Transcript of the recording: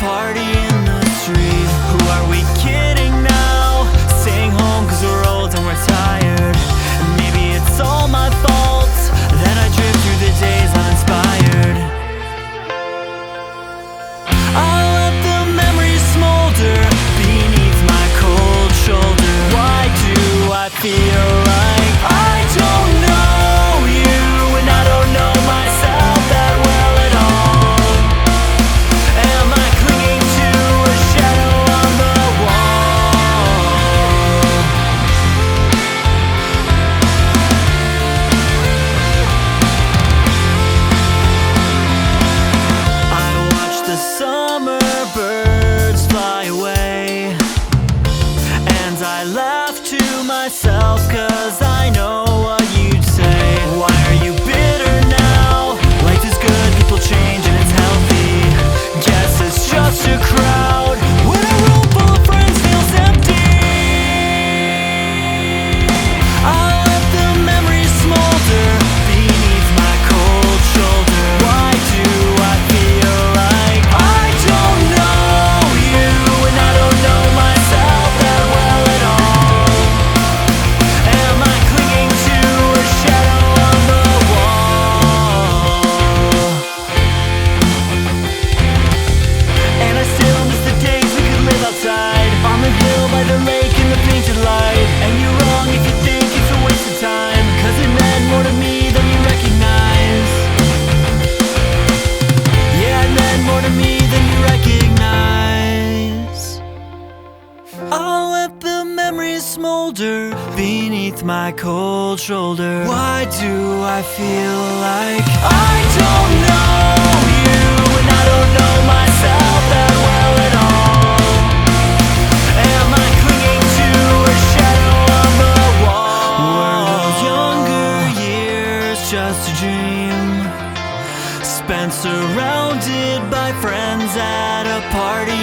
party in the street. Who are we kidding now? Staying home cause we're old and we're tired. And maybe it's all my fault that I drift through the days uninspired. I'll let the memories smolder beneath my cold shoulder. Why do I feel like I don't know you, and I don't know myself that well at all? Am I clinging to a shadow on the wall? I watch the summer birds fly away, and I laugh to myself cause I know what you'd say. Why are you bitter now? Life is good, people change and it's healthy. Guess it's just a crowd when a room full of friends feels empty. I'll let the memories smolder beneath my cold shoulder. Why do I feel like I don't know you, and I don't know myself that well at all? Am I clinging to a shadow on the wall? And I still miss the days we could live outside, on the hill by the lake in the painted light. And you're wrong if you think it's a waste of time, cause it meant more to me than you recognize. Yeah, it meant more to me than you recognize. I'll let the memories smolder beneath my cold shoulder. Why do I feel like I don't know you, and I don't know myself that well at all? Am I clinging to a shadow on the wall? Were those younger years just a dream, spent surrounded by friends at a party